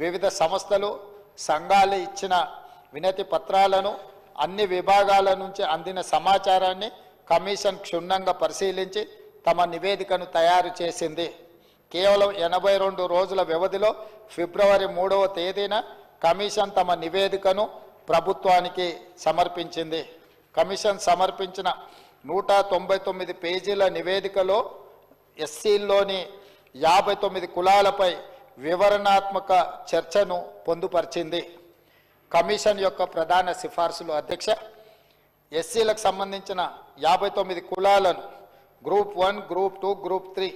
వివిధ సంస్థలు సంఘాలు ఇచ్చిన వినతి పత్రాలను అన్ని విభాగాల నుంచి అందిన సమాచారాన్ని కమిషన్ క్షుణ్ణంగా పరిశీలించి తమ నివేదికను తయారు చేసింది. కేవలం 82 రోజుల వ్యవధిలో ఫిబ్రవరి 3వ తేదీన కమిషన్ తమ నివేదికను ప్రభుత్వానికి సమర్పించింది. కమిషన్ సమర్పించిన 199 పేజీల నివేదికలో ఎస్సీల్లోని 59 కులాలపై వివరణాత్మక చర్చను పొందుపరిచింది. కమిషన్ యొక్క ప్రధాన సిఫార్సులు అధ్యక్ష, ఎస్సీలకు సంబంధించిన 59 కులాలను గ్రూప్ 1, గ్రూప్ 2, గ్రూప్ 3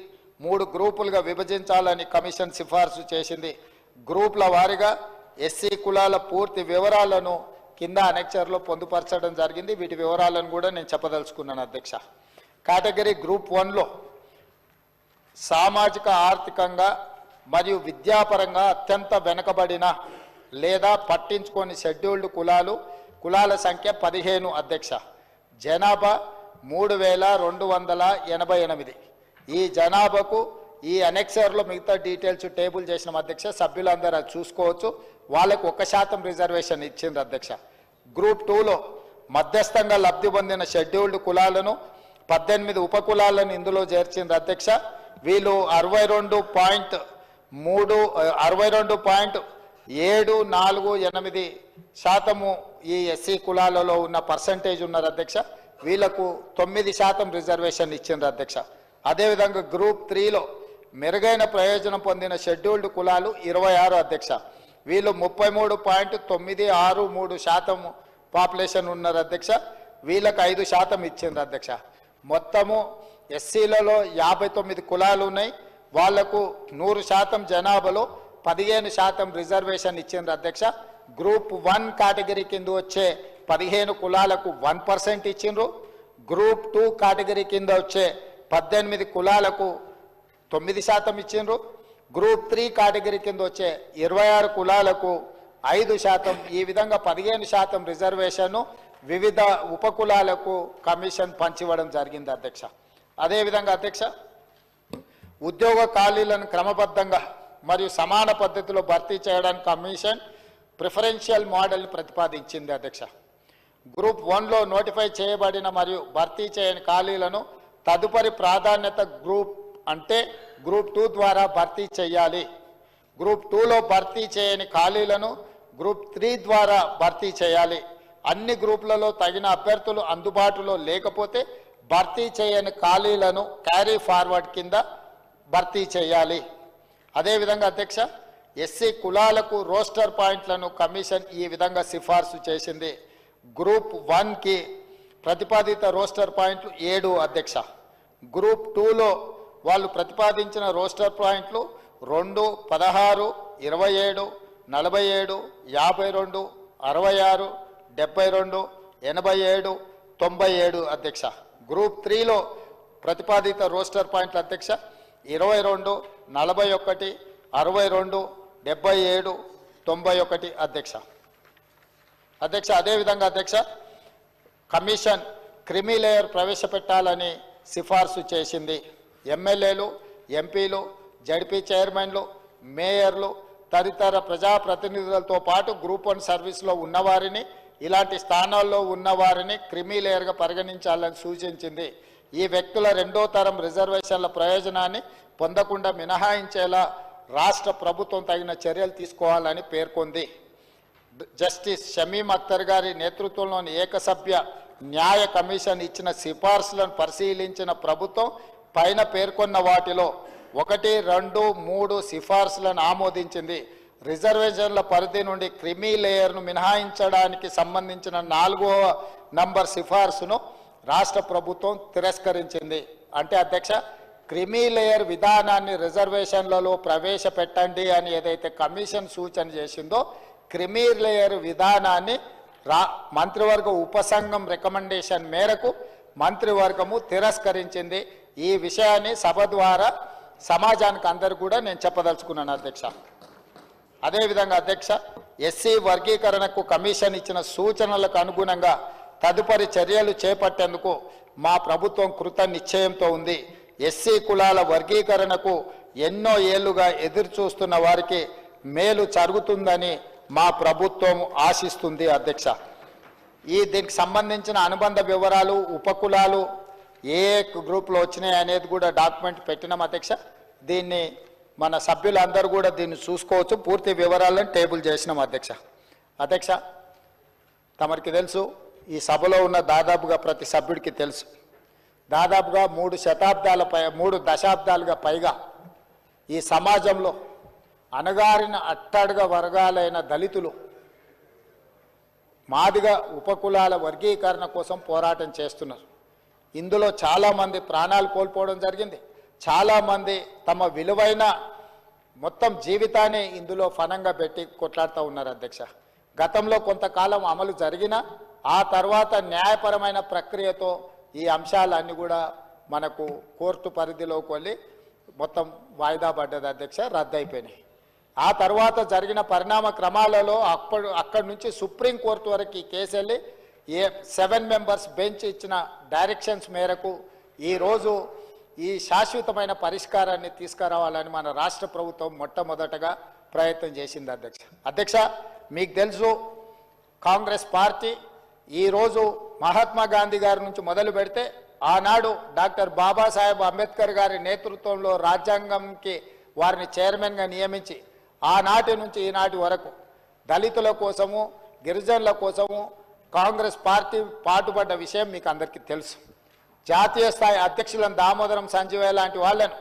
3 గ్రూపులుగా విభజించాలని కమిషన్ సిఫార్సు చేసింది. గ్రూపుల వారీగా ఎస్సీ కులాల పూర్తి వివరాలను కింద అనెక్చర్లో పొందుపరచడం జరిగింది. వీటి వివరాలను కూడా నేను చెప్పదలుచుకున్నాను అధ్యక్ష. కేటగిరీ గ్రూప్ 1లో సామాజిక ఆర్థికంగా మరియు విద్యాపరంగా అత్యంత వెనుకబడిన లేదా పట్టించుకొని షెడ్యూల్డ్ కులాల సంఖ్య 15 అధ్యక్ష. జనాభా 3288. ఈ జనాభాకు ఈ అనెక్సర్లో మిగతా డీటెయిల్స్ టేబుల్ చేసిన అధ్యక్ష, సభ్యులందరూ అది చూసుకోవచ్చు. వాళ్ళకు 1% రిజర్వేషన్ ఇచ్చింది అధ్యక్ష. గ్రూప్ 2లో మధ్యస్థంగా లబ్ధి పొందిన షెడ్యూల్డ్ కులాలను 18 ఉపకులాలను ఇందులో చేర్చింది అధ్యక్ష. వీళ్ళు 62.748% ఈ ఎస్సీ కులాలలో ఉన్న పర్సంటేజ్ ఉన్నారు అధ్యక్ష. వీళ్లకు 9% రిజర్వేషన్ ఇచ్చిండ్రు అధ్యక్ష. అదేవిధంగా గ్రూప్ 3లో మెరుగైన ప్రయోజనం పొందిన షెడ్యూల్డ్ కులాలు 26 అధ్యక్ష. వీళ్ళు 33.963% పాపులేషన్ ఉన్నారు అధ్యక్ష. వీళ్ళకు 5% ఇచ్చిండ్రు అధ్యక్ష. మొత్తము ఎస్సీలలో 59 కులాలు ఉన్నాయి. వాళ్లకు 100% జనాభాలో 15% రిజర్వేషన్ ఇచ్చిండ్రు అధ్యక్ష. గ్రూప్ 1 కేటగిరీ కింద వచ్చే 15 కులాలకు 1% ఇచ్చిండ్రు. గ్రూప్ 2 కేటగిరీ కింద వచ్చే 18 కులాలకు 9% ఇచ్చిండ్రు. గ్రూప్ 3 కేటగిరీ కింద వచ్చే 26 కులాలకు 5%. ఈ విధంగా 15% రిజర్వేషన్ వివిధ ఉపకులాలకు కమిషన్ పంచివ్వడం జరిగింది అధ్యక్ష. అదేవిధంగా అధ్యక్ష, ఉద్యోగ ఖాళీలను క్రమబద్ధంగా మరియు సమాన పద్ధతిలో భర్తీ చేయడానికి కమిషన్ ప్రిఫరెన్షియల్ మోడల్ని ప్రతిపాదించింది అధ్యక్ష. గ్రూప్ 1లో నోటిఫై చేయబడిన మరియు భర్తీ చేయని ఖాళీలను తదుపరి ప్రాధాన్యత గ్రూప్ అంటే గ్రూప్ 2 ద్వారా భర్తీ చేయాలి. గ్రూప్ 2లో భర్తీ చేయని ఖాళీలను గ్రూప్ 3 ద్వారా భర్తీ చేయాలి. అన్ని గ్రూపులలో తగిన అభ్యర్థులు అందుబాటులో లేకపోతే భర్తీ చేయని ఖాళీలను క్యారీ ఫార్వర్డ్ కింద భర్తీ చేయాలి. అదేవిధంగా అధ్యక్ష, ఎస్సీ కులాలకు రోస్టర్ పాయింట్లను కమిషన్ ఈ విధంగా సిఫార్సు చేసింది. గ్రూప్ 1కి ప్రతిపాదిత రోస్టర్ పాయింట్లు 7 అధ్యక్ష. గ్రూప్ 2లో వాళ్ళు ప్రతిపాదించిన రోస్టర్ పాయింట్లు 2, 16, 27, 47, 52, 66, 72, 87, 97 అధ్యక్ష. గ్రూప్ 3లో ప్రతిపాదిత రోస్టర్ పాయింట్ల అధ్యక్ష 22, 41, 62, 77, 91 అధ్యక్ష. అదేవిధంగా అధ్యక్ష, కమిషన్ క్రిమి లేయర్ ప్రవేశపెట్టాలని సిఫార్సు చేసింది. ఎమ్మెల్యేలు, ఎంపీలు, జడ్పీ చైర్మన్లు, మేయర్లు తదితర ప్రజాప్రతినిధులతో పాటు గ్రూప్ 1 సర్వీస్లో ఉన్నవారిని, ఇలాంటి స్థానాల్లో ఉన్నవారిని క్రిమి లేయర్గా పరిగణించాలని సూచించింది. ఈ వ్యక్తుల 2వ తరం రిజర్వేషన్ల ప్రయోజనాన్ని పొందకుండా మినహాయించేలా రాష్ట్ర ప్రభుత్వం తగిన చర్యలు తీసుకోవాలని పేర్కొంది. జస్టిస్ షమీం అఖ్తర్ గారి నేతృత్వంలోని ఏకసభ్య న్యాయ కమిషన్ ఇచ్చిన సిఫార్సులను పరిశీలించిన ప్రభుత్వం పైన పేర్కొన్న వాటిలో 1, 2, 3 సిఫార్సులను ఆమోదించింది. రిజర్వేషన్ల పరిధి నుండి క్రిమి లేయర్ను మినహాయించడానికి సంబంధించిన 4వ నంబర్ సిఫార్సును రాష్ట్ర ప్రభుత్వం తిరస్కరించింది. అంటే అధ్యక్ష, క్రిమి లేయర్ విధానాన్ని రిజర్వేషన్లలో ప్రవేశపెట్టండి అని ఏదైతే కమిషన్ సూచన చేసిందో క్రిమి లేయర్ విధానాన్ని మంత్రివర్గ ఉపసంఘం రికమెండేషన్ మేరకు మంత్రివర్గము తిరస్కరించింది. ఈ విషయాన్ని సభ ద్వారా సమాజానికి అందరూ కూడా నేను చెప్పదలుచుకున్నాను అధ్యక్ష. అదేవిధంగా అధ్యక్ష, ఎస్సీ వర్గీకరణకు కమిషన్ ఇచ్చిన సూచనలకు అనుగుణంగా తదుపరి చర్యలు చేపట్టేందుకు మా ప్రభుత్వం కృత నిశ్చయంతో ఉంది. ఎస్సీ కులాల వర్గీకరణకు ఎన్నో ఏళ్లుగా ఎదురు చూస్తున్న వారికి మేలు జరుగుతుందని మా ప్రభుత్వం ఆశిస్తుంది అధ్యక్ష. దీనికి సంబంధించిన అనుబంధ వివరాలు ఉపకులాలు ఏ గ్రూప్లో వచ్చినాయి అనేది కూడా డాక్యుమెంట్ పెట్టినాం అధ్యక్ష. దీన్ని మన సభ్యులందరూ కూడా దీన్ని చూసుకోవచ్చు. పూర్తి వివరాలను టేబుల్ చేసినాం అధ్యక్ష. అధ్యక్ష, తమరికి తెలుసు, ఈ సభలో ఉన్న దాదాపుగా ప్రతి సభ్యుడికి తెలుసు, దాదాపుగా 3 దశాబ్దాలుగా పైగా ఈ సమాజంలో అణగారిన అట్టడుగ వర్గాలైన దళితులు మాదిగ ఉపకులాల వర్గీకరణ కోసం పోరాటం చేస్తున్నారు. ఇందులో చాలామంది ప్రాణాలు కోల్పోవడం జరిగింది. చాలామంది తమ విలువైన మొత్తం జీవితాన్ని ఇందులో ఫనంగా పెట్టి కొట్లాడుతూ ఉన్నారు అధ్యక్ష. గతంలో కొంతకాలం అమలు జరిగిన ఆ తర్వాత న్యాయపరమైన ప్రక్రియతో ఈ అంశాలన్నీ కూడా మనకు కోర్టు పరిధిలోకి వెళ్ళి మొత్తం వాయిదా పడ్డది అధ్యక్ష, రద్దయిపోయినాయి. ఆ తర్వాత జరిగిన పరిణామ క్రమాలలో అక్కడి నుంచి సుప్రీంకోర్టు వరకు ఈ కేసు వెళ్ళి 7 మెంబర్స్ బెంచ్ ఇచ్చిన డైరెక్షన్స్ మేరకు ఈరోజు ఈ శాశ్వతమైన పరిష్కారాన్ని తీసుకురావాలని మన రాష్ట్ర ప్రభుత్వం మొట్టమొదటగా ప్రయత్నం చేసింది అధ్యక్ష. అధ్యక్ష, మీకు తెలుసు, కాంగ్రెస్ పార్టీ ఈరోజు మహాత్మా గాంధీ గారి నుంచి మొదలు పెడితే ఆనాడు డాక్టర్ బాబాసాహెబ్ అంబేద్కర్ గారి నేతృత్వంలో రాజ్యాంగంకి వారిని చైర్మన్గా నియమించి ఆనాటి నుంచి ఈనాటి వరకు దళితుల కోసము గిరిజనుల కోసము కాంగ్రెస్ పార్టీ పాటుపడ్డ విషయం మీకు అందరికీ తెలుసు. జాతీయ స్థాయి అధ్యక్షులను దామోదరం సంజీవయ్య లాంటి వాళ్ళను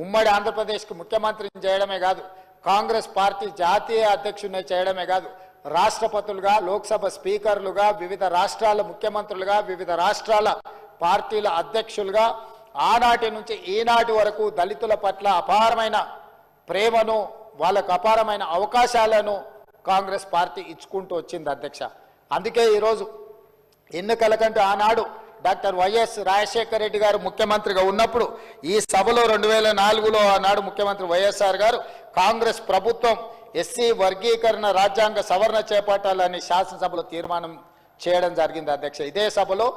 ఉమ్మడి ఆంధ్రప్రదేశ్కి ముఖ్యమంత్రిని చేయడమే కాదు, కాంగ్రెస్ పార్టీ జాతీయ అధ్యక్షుడిని చేయడమే కాదు, రాష్ట్రపతులుగా, లోక్సభ స్పీకర్లుగా, వివిధ రాష్ట్రాల ముఖ్యమంత్రులుగా, వివిధ రాష్ట్రాల పార్టీల అధ్యక్షులుగా ఆనాటి నుంచి ఈనాటి వరకు దళితుల పట్ల అపారమైన ప్రేమను, వాళ్ళకు అపారమైన అవకాశాలను కాంగ్రెస్ పార్టీ ఇచ్చుకుంటూ వచ్చింది అధ్యక్ష. అందుకే ఈరోజు ఎన్నికల కంటే ఆనాడు డాక్టర్ వైఎస్ రాజశేఖర రెడ్డి గారు ముఖ్యమంత్రిగా ఉన్నప్పుడు ఈ సభలో 2004లో ఆనాడు ముఖ్యమంత్రి వైఎస్ఆర్ గారు కాంగ్రెస్ ప్రభుత్వం ఎస్సీ వర్గీకరణ రాజ్యాంగ సవరణ చేపట్టాలని శాసనసభలో తీర్మానం చేయడం జరిగింది అధ్యక్ష. ఇదే సభలో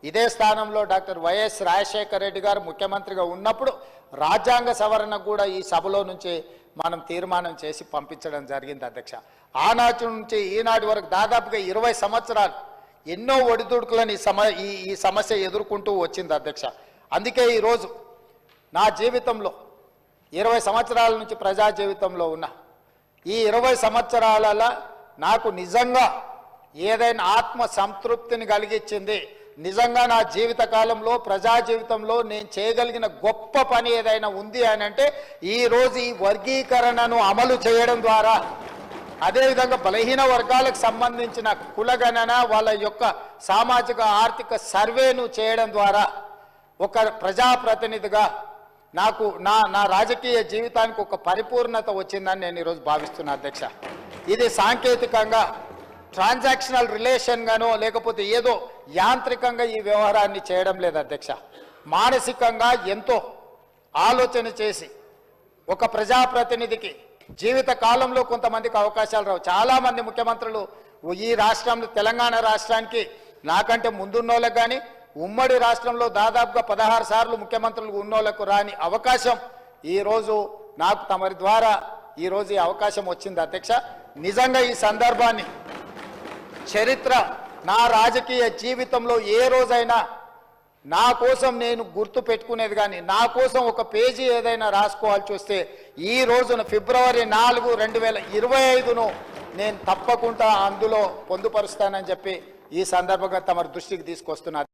ఇదే స్థానంలో డాక్టర్ వైఎస్ రాజశేఖర రెడ్డి గారు ముఖ్యమంత్రిగా ఉన్నప్పుడు రాజ్యాంగ సవరణ కూడా ఈ సభలో నుంచి మనం తీర్మానం చేసి పంపించడం జరిగింది అధ్యక్ష. ఆనాటి నుంచి ఈనాటి వరకు దాదాపుగా 20 సంవత్సరాలు ఎన్నో ఒడిదుడుకులను ఈ సమస్య ఎదుర్కొంటూ వచ్చింది అధ్యక్ష. అందుకే ఈరోజు నా జీవితంలో 20 సంవత్సరాల నుంచి ప్రజా జీవితంలో ఉన్న ఈ 20 సంవత్సరాలలో నాకు నిజంగా ఏదైనా ఆత్మ సంతృప్తిని కలిగించింది, నిజంగా నా జీవిత కాలంలో ప్రజా జీవితంలో నేను చేయగలిగిన గొప్ప పని ఏదైనా ఉంది అని అంటే ఈరోజు ఈ వర్గీకరణను అమలు చేయడం ద్వారా, అదేవిధంగా బలహీన వర్గాలకు సంబంధించిన కులగణన, వాళ్ళ యొక్క సామాజిక ఆర్థిక సర్వేను చేయడం ద్వారా ఒక ప్రజాప్రతినిధిగా నాకు నా రాజకీయ జీవితానికి ఒక పరిపూర్ణత వచ్చిందని నేను ఈరోజు భావిస్తున్నా అధ్యక్ష. ఇది సాంకేతికంగా ట్రాన్సాక్షనల్ రిలేషన్గానో లేకపోతే ఏదో యాంత్రికంగా ఈ వ్యవహారాన్ని చేయడం లేదు అధ్యక్ష. మానసికంగా ఎంతో ఆలోచన చేసి ఒక ప్రజాప్రతినిధికి జీవిత కాలంలో కొంతమందికి అవకాశాలు రావు. చాలామంది ముఖ్యమంత్రులు ఈ రాష్ట్రంలో, తెలంగాణ రాష్ట్రానికి నాకంటే ముందున్నోళ్ళకు కానీ ఉమ్మడి రాష్ట్రంలో దాదాపుగా 16 సార్లు ముఖ్యమంత్రులు ఉన్నోళ్లకు రాని అవకాశం ఈరోజు నాకు తమరి ద్వారా ఈరోజు ఈ అవకాశం వచ్చింది అధ్యక్ష. నిజంగా ఈ సందర్భాన్ని చరిత్ర నా రాజకీయ జీవితంలో ఏ రోజైనా నా కోసం నేను గుర్తు పెట్టుకునేది కానీ, నా కోసం ఒక పేజీ ఏదైనా రాసుకోవాల్సి వస్తే ఈ రోజున ఫిబ్రవరి 4, 2025ను నేను తప్పకుండా అందులో పొందుపరుస్తానని చెప్పి ఈ సందర్భంగా తమ దృష్టికి తీసుకొస్తున్నా.